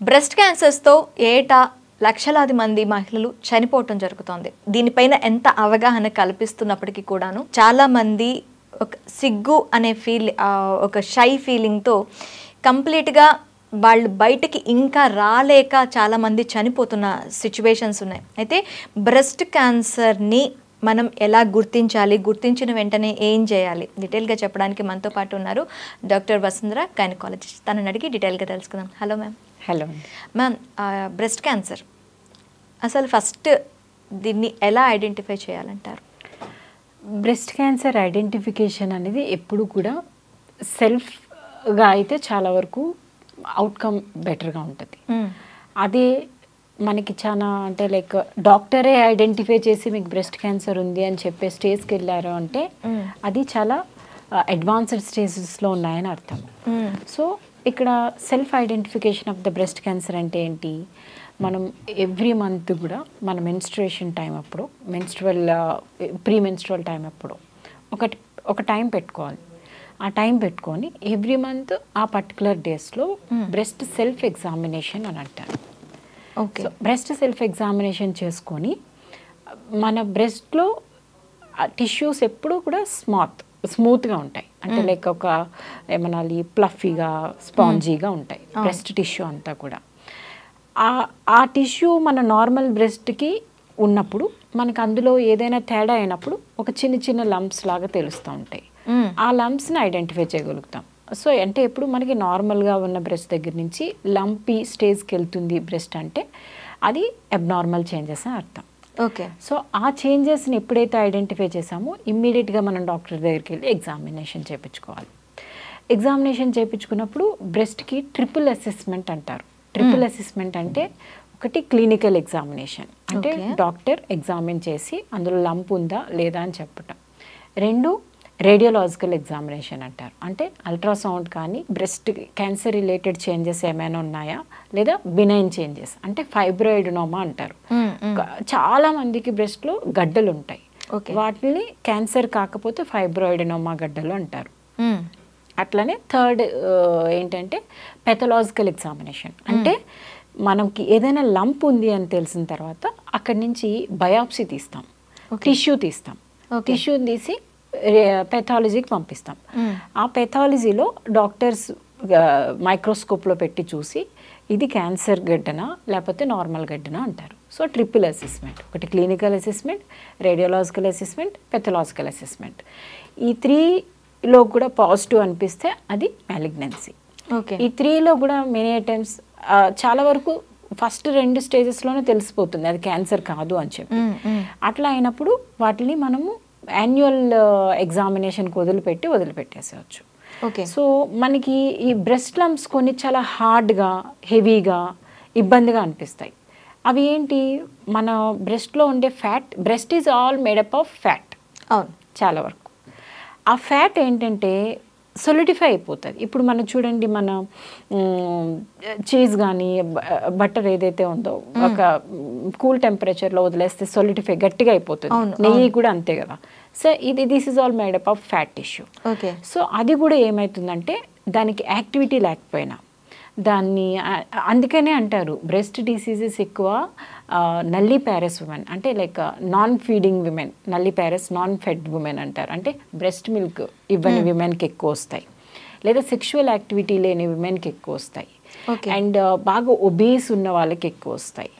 Breast క్యాన్సర్స్తో ఏటా లక్షలాది మంది మహిళలు చనిపోవటం జరుగుతోంది. దీనిపైన ఎంత అవగాహన కల్పిస్తున్నప్పటికీ కూడాను చాలా మంది ఒక సిగ్గు అనే ఒక షై ఫీలింగ్తో కంప్లీట్గా వాళ్ళు బయటికి ఇంకా రాలేక చాలామంది చనిపోతున్న సిచ్యువేషన్స్ ఉన్నాయి. అయితే బ్రెస్ట్ క్యాన్సర్ని మనం ఎలా గుర్తించాలి, గుర్తించిన వెంటనే ఏం చేయాలి, డీటెయిల్గా చెప్పడానికి మనతో పాటు ఉన్నారు డాక్టర్ వసుంధర, గైనకాలజిస్ట్. తనని అడిగి డీటెయిల్గా తెలుసుకుందాం. Hello ma'am. Hello ma'am, breast cancer అసలు ఫస్ట్ దీన్ని ఎలా ఐడెంటిఫై చేయాలంటారు? బ్రెస్ట్ క్యాన్సర్ ఐడెంటిఫికేషన్ అనేది ఎప్పుడు కూడా సెల్ఫ్గా అయితే చాలా వరకు అవుట్కమ్ బెటర్గా ఉంటుంది. అదే మనకి చాలా అంటే లైక్ డాక్టరే ఐడెంటిఫై చేసి మీకు బ్రెస్ట్ క్యాన్సర్ ఉంది అని చెప్పే స్టేజ్కి వెళ్ళారు అంటే అది చాలా అడ్వాన్స్డ్ స్టేజెస్లో ఉన్నాయని అర్థం. సో ఇక్కడ self identification of the breast cancer అంటే ఏంటి, మనం ఎవ్రీ మంత్ కూడా మన మెన్స్ట్రుయేషన్ టైం అప్పుడు ప్రీ మెన్స్ట్రువల్ టైం అప్పుడు ఒక టైం పెట్టుకోవాలి. ఆ టైం పెట్టుకొని ఎవ్రీ మంత్ ఆ పర్టికులర్ డేస్లో బ్రెస్ట్ సెల్ఫ్ ఎగ్జామినేషన్ అని అంటారు. ఓకే, బ్రెస్ట్ సెల్ఫ్ ఎగ్జామినేషన్ చేసుకొని మన బ్రెస్ట్లో టిష్యూస్ ఎప్పుడూ కూడా స్మూత్గా ఉంటాయి. అంటే లైక్ ఒక ఏమనాలి ప్లఫీగా స్పాంజీగా ఉంటాయి బ్రెస్ట్ టిష్యూ అంతా కూడా. ఆ టిష్యూ మన నార్మల్ బ్రెస్ట్కి ఉన్నప్పుడు మనకు అందులో ఏదైనా తేడా అయినప్పుడు ఒక చిన్న చిన్న లంప్స్ లాగా తెలుస్తూ ఉంటాయి. ఆ లంప్స్ని ఐడెంటిఫై చేయగలుగుతాం. సో అంటే ఎప్పుడు మనకి నార్మల్గా ఉన్న బ్రెస్ట్ దగ్గర నుంచి లంపీ స్టేజ్కి వెళ్తుంది బ్రెస్ట్ అంటే అది అబ్నార్మల్ చేంజెస్ అని అర్థం. ఓకే, సో ఆ చేంజెస్ని ఎప్పుడైతే ఐడెంటిఫై చేసామో ఇమ్మీడియట్గా మనం డాక్టర్ దగ్గరికి వెళ్ళి ఎగ్జామినేషన్ చేయించుకోవాలి. ఎగ్జామినేషన్ చేయించుకున్నప్పుడు బ్రెస్ట్కి ట్రిపుల్ అసెస్మెంట్ అంటారు. ట్రిపుల్ అసెస్మెంట్ అంటే ఒకటి క్లినికల్ ఎగ్జామినేషన్, అంటే డాక్టర్ ఎగ్జామిన్ చేసి అందులో లంప్ ఉందా లేదా అని చెప్పటం. రెండు రేడియోలాజికల్ ఎగ్జామినేషన్ అంటారు, అంటే అల్ట్రాసౌండ్ కానీ బ్రెస్ట్ క్యాన్సర్ రిలేటెడ్ చేంజెస్ ఏమైనా ఉన్నాయా లేదా బినైన్ చేంజెస్ అంటే ఫైబ్రాయిడ్నోమా అంటారు. చాలా మందికి బ్రెస్ట్లో గడ్డలు ఉంటాయి, వాటిని క్యాన్సర్ కాకపోతే ఫైబ్రాయిడ్నోమా గడ్డలు అంటారు. అట్లనే థర్డ్ ఏంటంటే పెథలాజికల్ ఎగ్జామినేషన్, అంటే మనకి ఏదైనా లంప్ ఉంది అని తెలిసిన తర్వాత అక్కడి నుంచి బయాప్సీ తీస్తాం, టిష్యూ తీస్తాం, టిష్యూ తీసి పెథాలజీకి పంపిస్తాం. ఆ పెథాలజీలో డాక్టర్స్ మైక్రోస్కోప్లో పెట్టి చూసి ఇది క్యాన్సర్ గడ్డనా లేకపోతే నార్మల్ గడ్డనా అంటారు. సో ట్రిపుల్ అసెస్మెంట్, ఒకటి clinical assessment, radiological assessment, pathological assessment. ఈ త్రీలో కూడా పాజిటివ్ అనిపిస్తే అది మ్యాలిగ్నెన్సీ. ఈ త్రీలో కూడా మెనీ టైమ్స్ చాలా వరకు ఫస్ట్ 2 స్టేజెస్లోనే తెలిసిపోతుంది అది క్యాన్సర్ కాదు అని చెప్పి. అట్లా అయినప్పుడు వాటిని మనము యాన్యువల్ ఎగ్జామినేషన్కి వదిలిపెట్టేసేవచ్చు. సో మనకి ఈ బ్రెస్ట్ లంప్స్ కొన్ని చాలా హార్డ్గా హెవీగా ఇబ్బందిగా అనిపిస్తాయి. అవి ఏంటి, మన బ్రెస్ట్లో ఉండే fat, breast is all made up of fat. అవును, చాలా వరకు ఆ ఫ్యాట్ ఏంటంటే సొలిడిఫై అయిపోతుంది. ఇప్పుడు మనం చూడండి, మన చీజ్ కానీ బటర్ ఏదైతే ఉందో ఒక కూల్ టెంపరేచర్లో వదిలేస్తే సొలిడిఫై గట్టిగా అయిపోతుంది. నెయ్యి కూడా అంతే కదా. So this is all made up of fat tissue. Okay, so అది కూడా ఏమవుతుందంటే దానికి యాక్టివిటీ లేకపోయినా దాన్ని, అందుకనే అంటారు బ్రెస్ట్ డిసీజెస్ ఎక్కువ నల్లీ ప్యారెస్ ఉమెన్, అంటే like non feeding women, nulliparous non fed women అంటారు. అంటే బ్రెస్ట్ మిల్క్ ఇవ్వని విమెన్కి ఎక్కువ వస్తాయి, లేదా సెక్షువల్ యాక్టివిటీ లేని విమెన్కి ఎక్కువ వస్తాయి, అండ్ బాగా ఒబేస్ ఉన్న వాళ్ళకి ఎక్కువ వస్తాయి.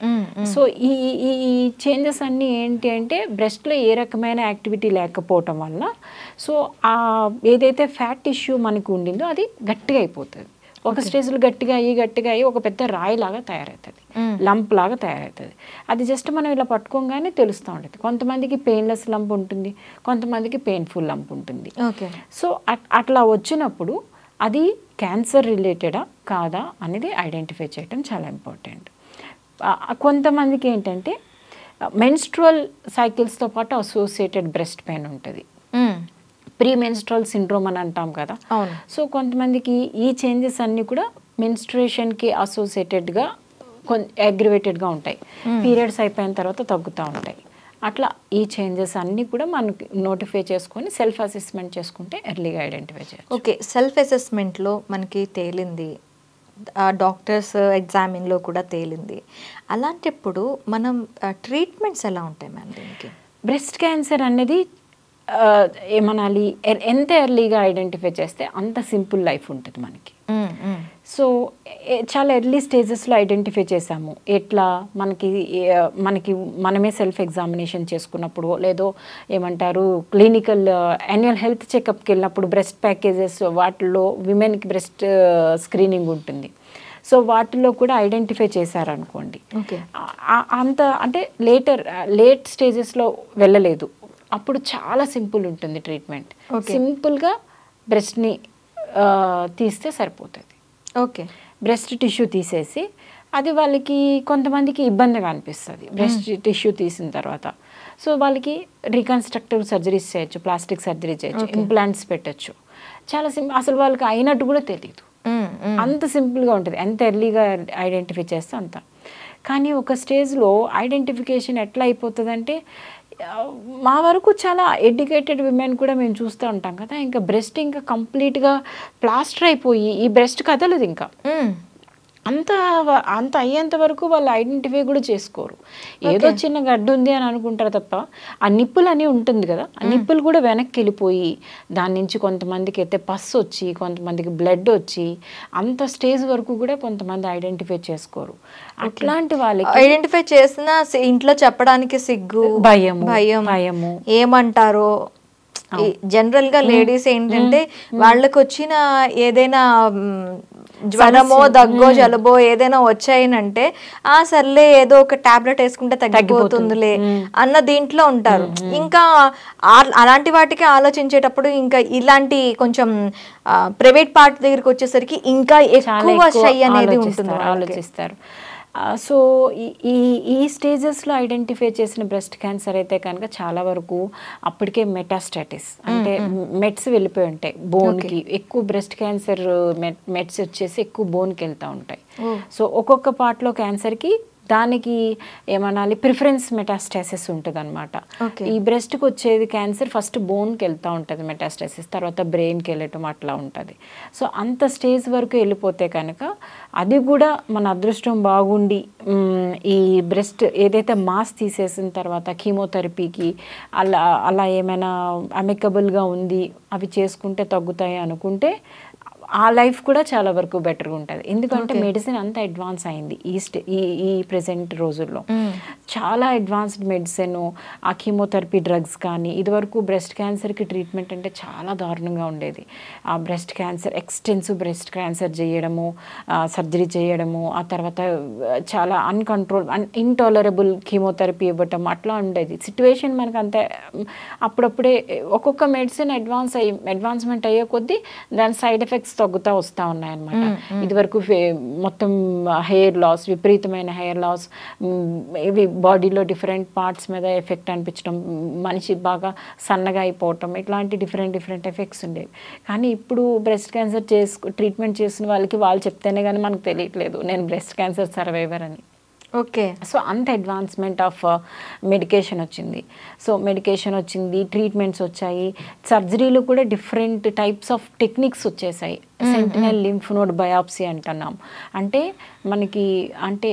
సో ఈ చేంజెస్ అన్నీ ఏంటి అంటే బ్రెస్ట్లో ఏ రకమైన యాక్టివిటీ లేకపోవటం వల్ల సో ఏదైతే ఫ్యాట్ టిష్యూ మనకు ఉండిందో అది గట్టిగా అయిపోతుంది. ఒక స్టేజ్లో గట్టిగా అయ్యి ఒక పెద్ద రాయి లాగా తయారవుతుంది, లంప్ లాగా తయారవుతుంది. అది జస్ట్ మనం ఇలా పట్టుకోగానే తెలుస్తూ ఉంటుంది. కొంతమందికి పెయిన్లెస్ లంప్ ఉంటుంది, కొంతమందికి పెయిన్ఫుల్ లంప్ ఉంటుంది. సో అట్లా వచ్చినప్పుడు అది క్యాన్సర్ రిలేటెడా కాదా అనేది ఐడెంటిఫై చేయడం చాలా ఇంపార్టెంట్. కొంతమందికి ఏంటంటే మెన్స్ట్రువల్ సైకిల్స్తో పాటు అసోసియేటెడ్ బ్రెస్ట్ పెయిన్ ఉంటుంది, ప్రీ మెన్స్ట్రువల్ సిండ్రోమ్ అని అంటాం కదా. సో కొంతమందికి ఈ చేంజెస్ అన్నీ కూడా మెన్స్ట్రుయేషన్కి అసోసియేటెడ్గా అగ్రివేటెడ్గా ఉంటాయి, పీరియడ్స్ అయిపోయిన తర్వాత తగ్గుతూ ఉంటాయి. అట్లా ఈ చేంజెస్ అన్నీ కూడా మనకి నోటిఫై చేసుకొని సెల్ఫ్ అసెస్మెంట్ చేసుకుంటే ఎర్లీగా ఐడెంటిఫై చేయొచ్చు. ఓకే, సెల్ఫ్ అసెస్మెంట్లో మనకి తేలింది డాక్టర్స్ ఎగ్జామిన్లో కూడా తేలింది. అలాంటప్పుడు మనం ట్రీట్మెంట్స్ ఎలా ఉంటాయి మ్యామ్ దీనికి? బ్రెస్ట్ క్యాన్సర్ అనేది ఏమనాలి, ఎంత ఎర్లీగా ఐడెంటిఫై చేస్తే అంత సింపుల్ లైఫ్ ఉంటుంది మనకి. సో చాలా ఎర్లీ స్టేజెస్లో ఐడెంటిఫై చేసాము. ఎట్లా మనకి మనమే సెల్ఫ్ ఎగ్జామినేషన్ చేసుకున్నప్పుడు, లేదో ఏమంటారు క్లినికల్ యాన్యువల్ హెల్త్ చెకప్కి వెళ్ళినప్పుడు, బ్రెస్ట్ ప్యాకేజెస్ వాటిల్లో విమెన్కి బ్రెస్ట్ స్క్రీనింగ్ ఉంటుంది. సో వాటిలో కూడా ఐడెంటిఫై చేశారనుకోండి, అంత అంటే లేట్ స్టేజెస్లో వెళ్ళలేదు, అప్పుడు చాలా సింపుల్ ఉంటుంది ట్రీట్మెంట్. సింపుల్గా బ్రెస్ట్ని తీస్తే సరిపోతుంది. ఓకే, బ్రెస్ట్ టిష్యూ తీసేసి, అది వాళ్ళకి కొంతమందికి ఇబ్బందిగా అనిపిస్తుంది బ్రెస్ట్ టిష్యూ తీసిన తర్వాత. సో వాళ్ళకి రీకన్స్ట్రక్టివ్ సర్జరీస్ చేయొచ్చు, ప్లాస్టిక్ సర్జరీ చేయొచ్చు, ఇంప్లాంట్స్ పెట్టచ్చు. చాలా అసలు వాళ్ళకి అయినట్టు కూడా తెలియదు, అంత సింపుల్గా ఉంటుంది ఎంత ఎర్లీగా ఐడెంటిఫై చేస్తే అంత. కానీ ఒక స్టేజ్లో ఐడెంటిఫికేషన్ ఎట్లా అయిపోతుందంటే, మా వరకు చాలా ఎడ్యుకేటెడ్ విమెన్ కూడా మేము చూస్తూ ఉంటాం కదా, ఇంకా బ్రెస్ట్ ఇంకా కంప్లీట్గా ప్లాస్టర్ అయిపోయి ఈ బ్రెస్ట్ కదలదు ఇంకా. అంత అయ్యేంత వరకు వాళ్ళు ఐడెంటిఫై కూడా చేసుకోరు. ఏదో చిన్న గడ్డ ఉంది అని అనుకుంటారు తప్ప, ఆ నిప్పులు అని ఉంటుంది కదా, ఆ నిప్పులు కూడా వెనక్కి వెళ్ళిపోయి దాని నుంచి కొంతమందికి అయితే పస్ వచ్చి, కొంతమందికి బ్లడ్ వచ్చి, అంత స్టేజ్ వరకు కూడా కొంతమంది ఐడెంటిఫై చేసుకోరు. అట్లాంటి వాళ్ళకి ఐడెంటిఫై చేసిన ఇంట్లో చెప్పడానికి సిగ్గు, భయము, ఏమంటారో. జనరల్ గా లేడీస్ ఏంటంటే వాళ్ళకి వచ్చిన ఏదైనా జ్వరమో దగ్గో జలుబో ఏదైనా వచ్చాయినంటే సర్లే ఏదో ఒక టాబ్లెట్ వేసుకుంటే తగ్గిపోతుందిలే అన్న దీంట్లో ఉంటారు. ఇంకా అలాంటి వాటికి ఆలోచించేటప్పుడు ఇంకా ఇలాంటి కొంచెం ప్రైవేట్ పార్ట్ దగ్గరికి వచ్చేసరికి ఇంకా ఎక్కువ షై అనేది ఉంటుంది, ఆలోచిస్తారు. సో ఈ స్టేజెస్లో ఐడెంటిఫై చేసిన బ్రెస్ట్ క్యాన్సర్ అయితే కనుక చాలా వరకు అప్పటికే మెటాస్టాటిస్ అంటే మెట్స్ వెళ్ళిపోయి ఉంటాయి బోన్కి. ఎక్కువ బ్రెస్ట్ క్యాన్సర్ మెట్స్ వచ్చేసి ఎక్కువ బోన్కి వెళ్తూ ఉంటాయి. సో ఒక్కొక్క పార్ట్లో క్యాన్సర్కి దానికి ఏమనాలి ప్రిఫరెన్స్ మెటాస్టాసిస్ ఉంటుంది అనమాట. ఈ బ్రెస్ట్కి వచ్చేది క్యాన్సర్ ఫస్ట్ బోన్కి వెళ్తూ ఉంటుంది మెటాస్టాసిస్, తర్వాత బ్రెయిన్కి వెళ్ళటం అట్లా ఉంటుంది. సో అంత స్టేజ్ వరకు వెళ్ళిపోతే కనుక అది కూడా మన అదృష్టం బాగుండి ఈ బ్రెస్ట్ ఏదైతే మాస్ తీసేసిన తర్వాత కీమోథెరపీకి అలా ఏమైనా అమికబుల్గా ఉంది, అవి చేసుకుంటే తగ్గుతాయి అనుకుంటే ఆ లైఫ్ కూడా చాలా వరకు బెటర్గా ఉంటుంది. ఎందుకంటే మెడిసిన్ అంతా అడ్వాన్స్ అయింది ఈ ప్రెసెంట్ రోజుల్లో. చాలా అడ్వాన్స్డ్ మెడిసిన్, ఆ కీమోథెరపీ డ్రగ్స్ కానీ, ఇదివరకు బ్రెస్ట్ క్యాన్సర్కి ట్రీట్మెంట్ అంటే చాలా దారుణంగా ఉండేది. ఆ breast cancer extensive breast cancer చేయడము, సర్జరీ చేయడము, ఆ తర్వాత చాలా ఇంటాలరబుల్ కీమోథెరపీ ఇవ్వటం అట్లా ఉండేది సిచ్యువేషన్. మనకు అంతే అప్పుడప్పుడే ఒక్కొక్క మెడిసిన్ అడ్వాన్స్మెంట్ అయ్యే కొద్దీ దాని సైడ్ ఎఫెక్ట్స్ తగ్గుతూ వస్తూ ఉన్నాయన్నమాట. ఇదివరకు మొత్తం హెయిర్ లాస్, విపరీతమైన హెయిర్ లాస్, ఇవి బాడీలో డిఫరెంట్ పార్ట్స్ మీద ఎఫెక్ట్ అనిపించడం, మనిషి బాగా సన్నగా అయిపోవటం, ఇట్లాంటి డిఫరెంట్ ఎఫెక్ట్స్ ఉండేవి. కానీ ఇప్పుడు బ్రెస్ట్ క్యాన్సర్ ట్రీట్మెంట్ చేసిన వాళ్ళకి వాళ్ళు చెప్తేనే కానీ మనకు తెలియట్లేదు నేను బ్రెస్ట్ క్యాన్సర్ సర్వైవర్ అని. ఓకే, సో అంత అడ్వాన్స్మెంట్ ఆఫ్ మెడికేషన్ వచ్చింది. సో మెడికేషన్ వచ్చింది, ట్రీట్మెంట్స్ వచ్చాయి, సర్జరీలు కూడా డిఫరెంట్ టైప్స్ ఆఫ్ టెక్నిక్స్ వచ్చేసాయి. సెంటినల్ లింఫ్ నోడ్ బయాప్సీ అంటున్నాం. అంటే మనకి అంటే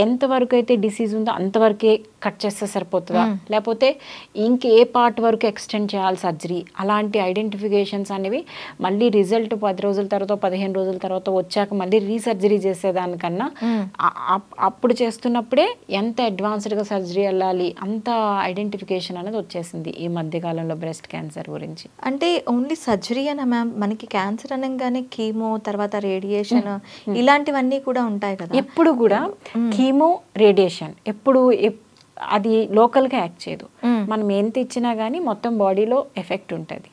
ఎంతవరకు అయితే డిసీజ్ ఉందో అంతవరకే కట్ చేస్తే సరిపోతుందా, లేకపోతే ఇంకే పార్ట్ వరకు ఎక్స్టెండ్ చేయాలి సర్జరీ, అలాంటి ఐడెంటిఫికేషన్స్ అనేవి మళ్ళీ రిజల్ట్ 10 రోజుల తర్వాత 15 రోజుల తర్వాత వచ్చాక మళ్ళీ రీసర్జరీ చేసేదానికన్నా అప్పుడు చేస్తున్నప్పుడే ఎంత అడ్వాన్స్డ్గా సర్జరీ వెళ్ళాలి అంత ఐడెంటిఫికేషన్ అనేది వచ్చేసింది ఈ మధ్యకాలంలో బ్రెస్ట్ క్యాన్సర్ గురించి. అంటే ఓన్లీ సర్జరీ అనే మ్యామ్, మనకి క్యాన్సర్ అనగానే కీమో తర్వాత రేడియేషన్ ఇలాంటివన్నీ కూడా ఉంటాయి కదా. ఎప్పుడు కూడా కీమో రేడియేషన్ ఎప్పుడు అది లోకల్గా యాక్ట్ చేయదు. మనం ఎంత ఇచ్చినా కానీ మొత్తం బాడీలో ఎఫెక్ట్ ఉంటుంది.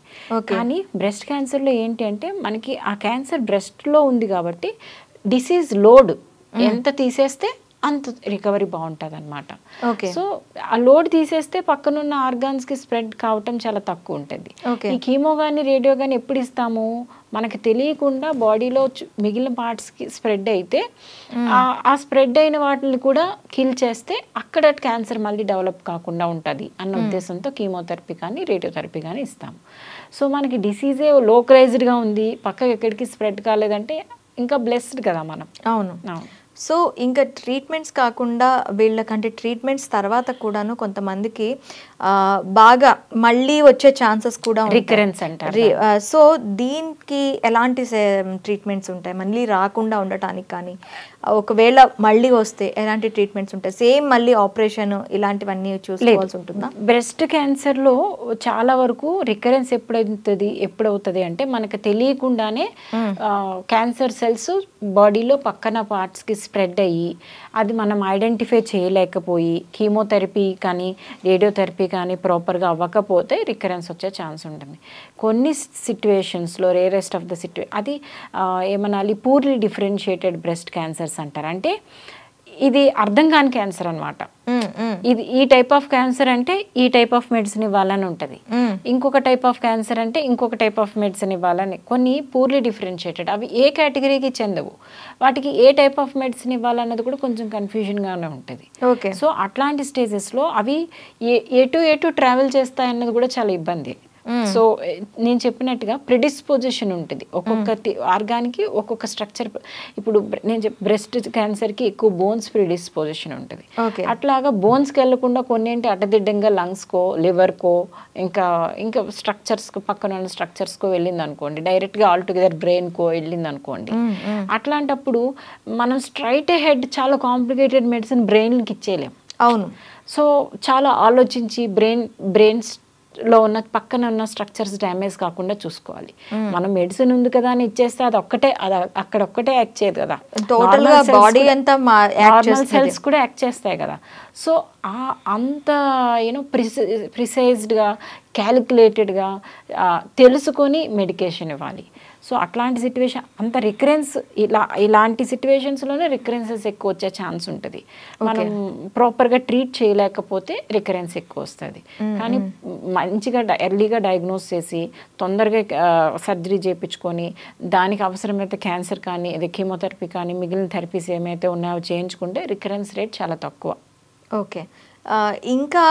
కానీ బ్రెస్ట్ క్యాన్సర్లో ఏంటి అంటే మనకి ఆ క్యాన్సర్ బ్రెస్ట్లో ఉంది కాబట్టి డిసీజ్ లోడ్ ఎంత తీసేస్తే అంత రికవరీ బాగుంటుంది అనమాట. సో ఆ లోడ్ తీసేస్తే పక్కనున్న ఆర్గాన్స్కి స్ప్రెడ్ కావటం చాలా తక్కువ ఉంటుంది. ఈ కీమో కానీ రేడియో కానీ ఎప్పుడు ఇస్తాము మనకు తెలియకుండా బాడీలో మిగిలిన పార్ట్స్కి స్ప్రెడ్ అయితే ఆ స్ప్రెడ్ అయిన వాటిని కూడా కిల్ చేస్తే అక్కడ క్యాన్సర్ మళ్ళీ డెవలప్ కాకుండా ఉంటుంది అన్న ఉద్దేశంతో కీమోథెరపీ కానీ రేడియోథెరపీ కానీ ఇస్తాము. సో మనకి డిసీజే లోకలైజ్డ్గా ఉంది, పక్కకి ఎక్కడికి స్ప్రెడ్ కాలేదంటే ఇంకా బ్లెస్డ్ కదా మనం. అవును. సో ఇంకా ట్రీట్మెంట్స్ కాకుండా వీళ్ళకంటే ట్రీట్మెంట్స్ తర్వాత కూడాను కొంతమందికి బాగా మళ్ళీ వచ్చే ఛాన్సెస్ కూడా రికరెన్స్ అంటారు. సో దీనికి ఎలాంటి ట్రీట్మెంట్స్ ఉంటాయి మళ్ళీ రాకుండా ఉండటానికి? కానీ ఒకవేళ మళ్ళీ వస్తే ఎలాంటి ట్రీట్మెంట్స్ ఉంటాయి? సేమ్ మళ్ళీ ఆపరేషన్ ఇలాంటివన్నీ చూసుకోవాల్సి ఉంటుందా? బ్రెస్ట్ క్యాన్సర్లో చాలా వరకు రికరెన్స్ ఎప్పుడవుతుంది అంటే మనకు తెలియకుండానే క్యాన్సర్ సెల్స్ బాడీలో పక్కన పార్ట్స్కి స్ప్రెడ్ అయ్యి అది మనం ఐడెంటిఫై చేయలేకపోయి కీమోథెరపీ కానీ రేడియోథెరపీ కానీ ప్రాపర్గా అవ్వకపోతే రికరెన్స్ వచ్చే ఛాన్స్ ఉంటుంది. కొన్ని సిట్యువేషన్స్లో రేరెస్ట్ ఆఫ్ ద అది ఏమనాలి పూర్లీ డిఫరెన్షియేటెడ్ బ్రెస్ట్ క్యాన్సర్స్ అంటారు. అంటే ఇది అర్థం కాని క్యాన్సర్ అనమాట. ఇది ఈ టైప్ ఆఫ్ క్యాన్సర్ అంటే ఈ టైప్ ఆఫ్ మెడిసిన్ ఇవ్వాలని ఉంటుంది, ఇంకొక టైప్ ఆఫ్ క్యాన్సర్ అంటే ఇంకొక టైప్ ఆఫ్ మెడిసిన్ ఇవ్వాలని. కొన్ని పూర్లీ డిఫరెన్షియేటెడ్, అవి ఏ కేటగిరీకి చెందవు, వాటికి ఏ టైప్ ఆఫ్ మెడిసిన్ ఇవ్వాలన్నది కూడా కొంచెం కన్ఫ్యూజన్గానే ఉంటుంది. సో అట్లాంటి స్టేజెస్లో అవి ఎటు ట్రావెల్ చేస్తాయన్నది కూడా చాలా ఇబ్బంది. సో నేను చెప్పినట్టుగా ప్రిడిస్పోజిషన్ ఉంటుంది ఒక్కొక్క ఆర్గానికి ఒక్కొక్క స్ట్రక్చర్. ఇప్పుడు నేను బ్రెస్ట్ క్యాన్సర్కి ఎక్కువ బోన్స్ ప్రిడిస్పోజిషన్ ఉంటుంది. అట్లాగా బోన్స్కి వెళ్ళకుండా కొన్ని ఏంటి అడ్డదిడ్డంగా లంగ్స్కో లివర్కో ఇంకా స్ట్రక్చర్స్కో పక్కన ఉన్న స్ట్రక్చర్స్కో వెళ్ళింది అనుకోండి, డైరెక్ట్గా ఆల్ టుగెదర్ బ్రెయిన్కో వెళ్ళింది అనుకోండి. అట్లాంటప్పుడు మనం స్ట్రైట్ హెడ్ చాలా కాంప్లికేటెడ్ మెడిసిన్ బ్రెయిన్కి ఇచ్చేయలేం. అవును. సో చాలా ఆలోచించి బ్రెయిన్స్ లో ఉన్న పక్కన ఉన్న స్ట్రక్చర్స్ డ్యామేజ్ కాకుండా చూసుకోవాలి. మనం మెడిసిన్ ఉంది కదా అని ఇచ్చేస్తే అది అక్కడ ఒక్కటే యాక్ట్ చేయదు కదా, బాడీ అంతా నార్మల్ సెల్స్ కూడా యాక్ట్ చేస్తాయి కదా. సో అంత ప్రిసైజ్డ్గా క్యాలిక్యులేటెడ్గా తెలుసుకొని మెడికేషన్ ఇవ్వాలి. సో అట్లాంటి సిట్యువేషన్ అంత రికరెన్స్ ఇలాంటి సిట్యువేషన్స్లోనే రికరెన్సెస్ ఎక్కువ వచ్చే ఛాన్స్ ఉంటుంది. మనం ప్రాపర్గా ట్రీట్ చేయలేకపోతే రికరెన్స్ ఎక్కువ వస్తుంది. కానీ మంచిగా ఎర్లీగా డయాగ్నోస్ చేసి తొందరగా సర్జరీ చేయించుకొని దానికి అవసరమైతే క్యాన్సర్ కానీ ఇది కీమోథెరపీ కానీ మిగిలిన థెరపీస్ ఏమైతే ఉన్నాయో చేయించుకుంటే రికరెన్స్ రేట్ చాలా తక్కువ. ఓకే. ఇంకా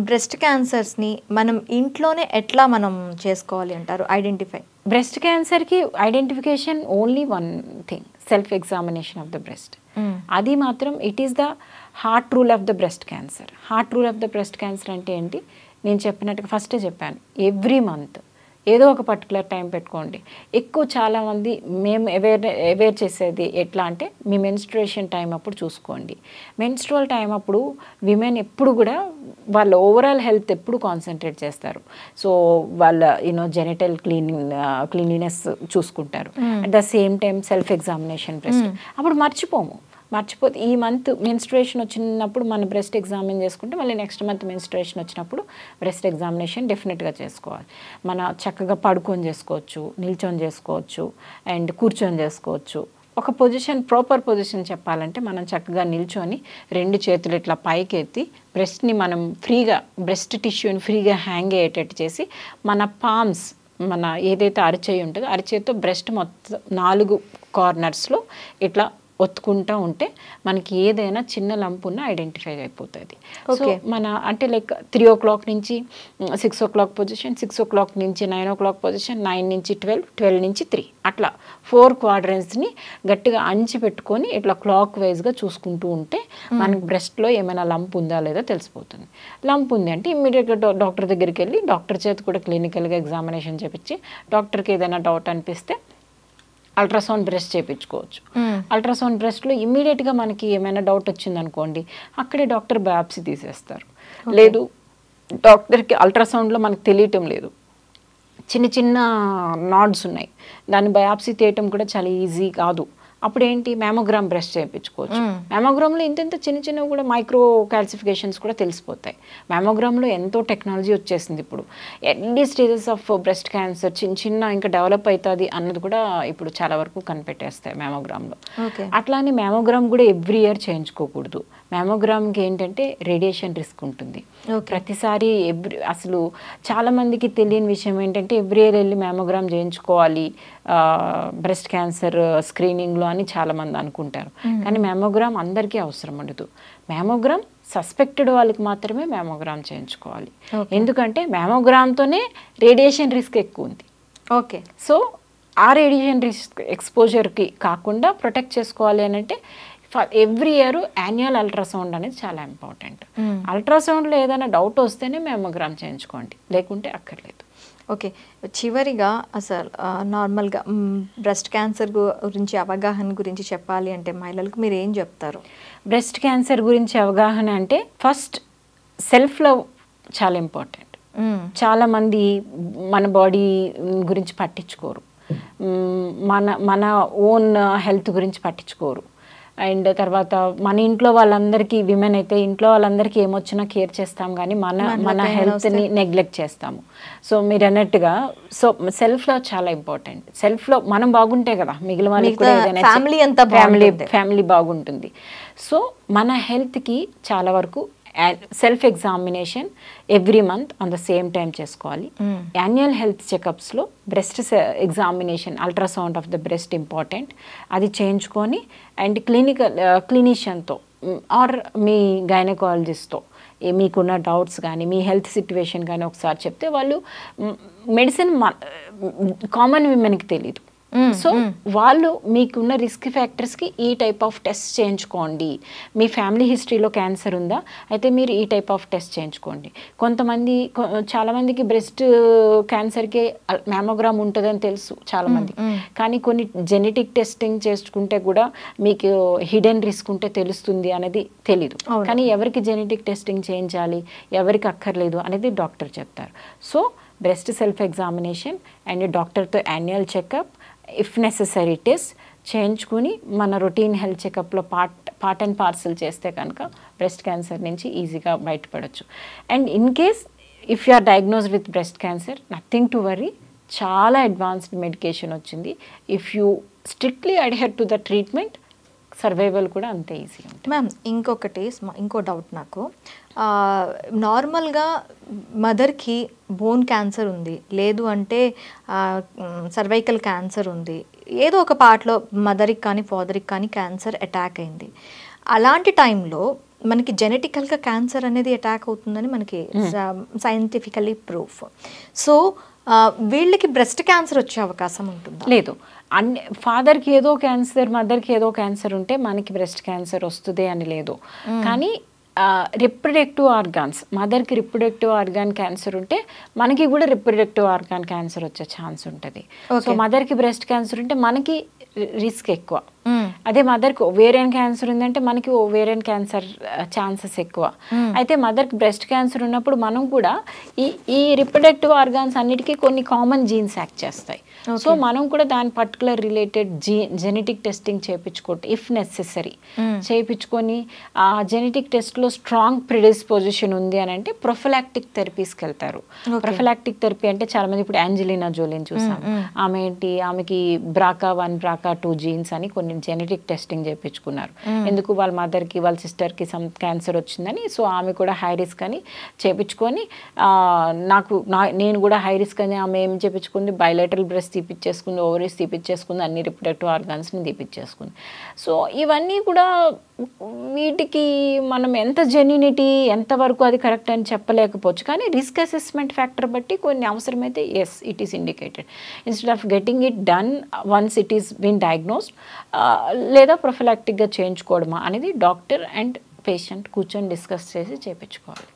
బ్రెస్ట్ క్యాన్సర్స్ని మనం ఇంట్లోనే ఎట్లా మనం చేసుకోవాలి అంటారు ఐడెంటిఫై? బ్రెస్ట్ క్యాన్సర్కి identification only one thing, self examination of the breast. అది మాత్రం it is the heart rule of the breast cancer. Heart rule of the breast cancer అంటే ఏంటి? నేను చెప్పినట్టుగా ఫస్టే చెప్పాను, ఎవ్రీ మంత్ ఏదో ఒక పర్టికులర్ టైం పెట్టుకోండి. ఎక్కువ చాలామంది మేము అవేర్ చేసేది ఎట్లా అంటే మీ మెన్స్ట్రుయేషన్ టైం అప్పుడు చూసుకోండి. మెన్స్ట్రువల్ టైం అప్పుడు విమెన్ ఎప్పుడు కూడా వాళ్ళ ఓవరాల్ హెల్త్ ఎప్పుడు కాన్సన్ట్రేట్ చేస్తారు. సో వాళ్ళ జెనిటల్ క్లీనినెస్ చూసుకుంటారు. At the same time self examination breast అప్పుడు మర్చిపోతే ఈ మంత్ మెన్స్ట్రుయేషన్ వచ్చినప్పుడు మన బ్రెస్ట్ ఎగ్జామిన్ చేసుకుంటే మళ్ళీ నెక్స్ట్ మంత్ మెన్స్ట్రుయేషన్ వచ్చినప్పుడు బ్రెస్ట్ ఎగ్జామినేషన్ డెఫినెట్గా చేసుకోవాలి. మన చక్కగా పడుకొని చేసుకోవచ్చు, నిల్చొని చేసుకోవచ్చు అండ్ కూర్చొని చేసుకోవచ్చు. ఒక పొజిషన్ ప్రాపర్ పొజిషన్ చెప్పాలంటే మనం చక్కగా నిల్చొని రెండు చేతులు ఇట్లా పైకి ఎత్తి బ్రెస్ట్ని మనం ఫ్రీగా బ్రెస్ట్ టిష్యూని ఫ్రీగా హ్యాంగ్ అయ్యేటట్టు చేసి మన పామ్స్ మన ఏదైతే అరిచేయి ఉంటుందో అరిచేయితో బ్రెస్ట్ మొత్తం 4 కార్నర్స్లో ఇట్లా ఒత్తుకుంటూ ఉంటే మనకి ఏదైనా చిన్న లంపు ఉన్న ఐడెంటిఫై అయిపోతుంది. సో మన అంటే లైక్ 3 o'clock నుంచి 6 o'clock పొజిషన్, 6 o'clock నుంచి 9 o'clock పొజిషన్, 9 నుంచి 12, 12 నుంచి 3 అట్లా 4 quadrantsని గట్టిగా అంచి పెట్టుకొని ఇట్లా క్లాక్ వైజ్గా చూసుకుంటూ ఉంటే మనకి బ్రెస్ట్లో ఏమైనా లంప్ ఉందా లేదా తెలిసిపోతుంది. లంప్ ఉంది అంటే ఇమ్మీడియట్గా డాక్టర్ దగ్గరికి వెళ్ళి డాక్టర్ చేతి కూడా క్లినికల్గా ఎగ్జామినేషన్ చేపించి డాక్టర్కి ఏదైనా డౌట్ అనిపిస్తే అల్ట్రాసౌండ్ బ్రెస్ట్ చేయించుకోవచ్చు. అల్ట్రాసౌండ్ బ్రెస్ట్లో ఇమ్మీడియట్గా మనకి ఏమైనా డౌట్ వచ్చిందనుకోండి అక్కడే డాక్టర్ బయాప్సీ తీసేస్తారు. లేదు డాక్టర్కి అల్ట్రాసౌండ్లో మనకు తెలియటం లేదు, చిన్న నాడ్స్ ఉన్నాయి, దాన్ని బయాప్సీ తీయటం కూడా చాలా ఈజీ కాదు, అప్పుడు ఏంటి మ్యామోగ్రామ్ బ్రెస్ట్ చేయించుకోవచ్చు. మ్యామోగ్రామ్లో ఇంత చిన్నవి కూడా మైక్రో క్యాల్సిఫికేషన్స్ కూడా తెలిసిపోతాయి. మ్యామోగ్రామ్లో ఎంతో టెక్నాలజీ వచ్చేసింది. ఇప్పుడు early stages of breast cancer చిన్న ఇంకా డెవలప్ అవుతుంది అన్నది కూడా ఇప్పుడు చాలా వరకు కనిపెట్టేస్తాయి మ్యామోగ్రామ్లో. అట్లానే మ్యామోగ్రామ్ కూడా ఎవ్రీ ఇయర్ చేయించుకోకూడదు. మ్యామోగ్రామ్కి ఏంటంటే రేడియేషన్ రిస్క్ ఉంటుంది. ప్రతిసారి అసలు చాలామందికి తెలియని విషయం ఏంటంటే ఎవ్రీ ఇయర్ వెళ్ళి మ్యామోగ్రామ్ చేయించుకోవాలి బ్రెస్ట్ క్యాన్సర్ స్క్రీనింగ్లో అని చాలామంది అనుకుంటారు. కానీ మ్యామోగ్రామ్ అందరికీ అవసరం ఉండదు. మ్యామోగ్రామ్ సస్పెక్టెడ్ వాళ్ళకి మాత్రమే మ్యామోగ్రామ్ చేయించుకోవాలి. ఎందుకంటే మ్యామోగ్రామ్తోనే రేడియేషన్ రిస్క్ ఎక్కువ ఉంది. ఓకే. సో ఆ రేడియేషన్ ఎక్స్పోజర్కి కాకుండా ప్రొటెక్ట్ చేసుకోవాలి అని అంటే ఎవ్రీ ఇయర్ యాన్యువల్ అల్ట్రాసౌండ్ అనేది చాలా ఇంపార్టెంట్. అల్ట్రాసౌండ్లో ఏదైనా డౌట్ వస్తేనే మ్యామోగ్రామ్ చేయించుకోండి, లేకుంటే అక్కర్లేదు. ఓకే, చివరిగా అసలు నార్మల్గా బ్రెస్ట్ క్యాన్సర్ గురించి అవగాహన గురించి చెప్పాలి అంటే మహిళలకు మీరు ఏం చెప్తారు? బ్రెస్ట్ క్యాన్సర్ గురించి అవగాహన అంటే ఫస్ట్ సెల్ఫ్ లవ్ చాలా ఇంపార్టెంట్. చాలామంది మన బాడీ గురించి పట్టించుకోరు, మన ఓన్ హెల్త్ గురించి పట్టించుకోరు. అండ్ తర్వాత మన ఇంట్లో వాళ్ళందరికీ, విమెన్ అయితే ఇంట్లో వాళ్ళందరికీ ఏమొచ్చినా కేర్ చేస్తాం, కానీ మన హెల్త్ని నెగ్లెక్ట్ చేస్తాము. సో మీరు అన్నట్టుగా సో సెల్ఫ్ లవ్ చాలా ఇంపార్టెంట్. సెల్ఫ్ లవ్ మనం బాగుంటే కదా మిగిలిన వాళ్ళకి కూడా ఏదైనా ఫ్యామిలీ బాగుంటుంది. సో మన హెల్త్కి చాలా వరకు self examination every month on the same time చేసుకోవాలి. యాన్యువల్ హెల్త్ చెకప్స్లో breast examination, ultrasound of the breast important, అది చేయించుకొని అండ్ క్లినిషియన్తో ఆర్ మీ గైనకాలజిస్ట్తో మీకున్న డౌట్స్ కానీ మీ హెల్త్ సిట్యువేషన్ కానీ ఒకసారి చెప్తే వాళ్ళు మెడిసిన్ కామన్ విమెన్కి తెలియదు. సో వాళ్ళు మీకున్న రిస్క్ ఫ్యాక్టర్స్కి ఈ టైప్ ఆఫ్ టెస్ట్ చేయించుకోండి. మీ ఫ్యామిలీ హిస్టరీలో క్యాన్సర్ ఉందా, అయితే మీరు ఈ టైప్ ఆఫ్ టెస్ట్ చేయించుకోండి. చాలామందికి బ్రెస్ట్ క్యాన్సర్కి మ్యామోగ్రామ్ ఉంటుందని తెలుసు చాలామంది, కానీ కొన్ని జెనెటిక్ టెస్టింగ్ చేసుకుంటే కూడా మీకు హిడెన్ రిస్క్ ఉంటే తెలుస్తుంది అనేది తెలీదు. కానీ ఎవరికి జెనెటిక్ టెస్టింగ్ చేయించాలి, ఎవరికి అక్కర్లేదు అనేది డాక్టర్ చెప్తారు. So breast self examination and డాక్టర్తో annual checkup, if necessary test చేయించుకుని మన రొటీన్ హెల్త్ చెకప్లో పార్ట్ అండ్ పార్సల్ చేస్తే కనుక బ్రెస్ట్ క్యాన్సర్ నుంచి ఈజీగా బయటపడవచ్చు. And in case if you are diagnosed with breast cancer, nothing to worry, చాలా అడ్వాన్స్డ్ మెడికేషన్ వచ్చింది. If you strictly adhere to the treatment, survival కూడా అంతే ఈజీ ఉంటుంది. మ్యామ్ ఇంకో డౌట్ నాకు, నార్మల్గా మదర్కి బోన్ క్యాన్సర్ ఉంది, లేదు అంటే సర్వైకల్ క్యాన్సర్ ఉంది, ఏదో ఒక పార్ట్లో మదర్కి కానీ ఫాదర్కి కానీ క్యాన్సర్ అటాక్ అయింది. అలాంటి టైంలో మనకి జెనెటికల్గా క్యాన్సర్ అనేది అటాక్ అవుతుందని మనకి సైంటిఫికల్లీ ప్రూఫ్. సో వీళ్ళకి బ్రెస్ట్ క్యాన్సర్ వచ్చే అవకాశం ఉంటుందా? లేదు. ఫాదర్కి ఏదో క్యాన్సర్, మదర్కి ఏదో క్యాన్సర్ ఉంటే మనకి బ్రెస్ట్ క్యాన్సర్ వస్తుంది అని లేదు. కానీ రిప్రొడక్టివ్ ఆర్గాన్స్, మదర్కి రిప్రొడక్టివ్ ఆర్గాన్ క్యాన్సర్ ఉంటే మనకి కూడా రిప్రొడక్టివ్ ఆర్గాన్ క్యాన్సర్ వచ్చే ఛాన్స్ ఉంటుంది. సో మదర్కి బ్రెస్ట్ క్యాన్సర్ ఉంటే మనకి రిస్క్ ఎక్కువ. అదే మదర్కి ఓవేరియన్ క్యాన్సర్ ఉందంటే మనకి ఓవేరియన్ క్యాన్సర్ ఛాన్సెస్ ఎక్కువ. అయితే మదర్కి బ్రెస్ట్ క్యాన్సర్ ఉన్నప్పుడు మనం కూడా ఈ రిప్రొడక్టివ్ ఆర్గాన్స్ అన్నిటికీ కొన్ని కామన్ జీన్స్ యాక్ట్ చేస్తాయి. సో మనం కూడా దాని పర్టికులర్ రిలేటెడ్ జెనెటిక్ టెస్టింగ్ చేయించుకోండి, ఇఫ్ నెసెసరీ చేయించుకొని ఆ జెనెటిక్ టెస్ట్లో స్ట్రాంగ్ ప్రిడిస్పోజిషన్ ఉంది అని అంటే ప్రొఫిలాక్టిక్ థెరపీస్కి వెళ్తారు. ప్రొఫిలాక్టిక్ థెరపీ అంటే చాలా మంది ఇప్పుడు యాంజెలినా జోలిని చూసాం, ఆమెకి BRCA1 BRCA2 జీన్స్ అని కొన్ని జెనెటిక్ టెస్టింగ్ చేయించుకున్నారు. ఎందుకు వాళ్ళ మదర్కి వాళ్ళ సిస్టర్కి సమ్ క్యాన్సర్ వచ్చిందని. సో ఆమె కూడా హై రిస్క్ అని చేయించుకొని నేను కూడా హై రిస్క్ అని ఆమె ఏం చేయించుకుంది, బైలేటరల్ బ్రెస్ట్ తీపిచ్చేసుకుంది, ఓవరీస్ తీపిచ్చేసుకుంది, అన్ని రిప్రొడక్టివ్ ఆర్గాన్స్ని తీపిచ్చేసుకుంది. సో ఇవన్నీ కూడా వీటికి మనం ఎంత జెన్యూనిటీ ఎంతవరకు అది కరెక్ట్ అని చెప్పలేకపోవచ్చు, కానీ రిస్క్ అసెస్మెంట్ ఫ్యాక్టర్ బట్టి కొన్ని అవసరమైతే as it is indicated. Instead of getting it done once it is been diagnosed, లేదా ప్రొఫిలాక్టిక్గా చేయించుకోవడమా అనేది డాక్టర్ అండ్ పేషెంట్ కూర్చొని డిస్కస్ చేసి చేయించుకోవాలి.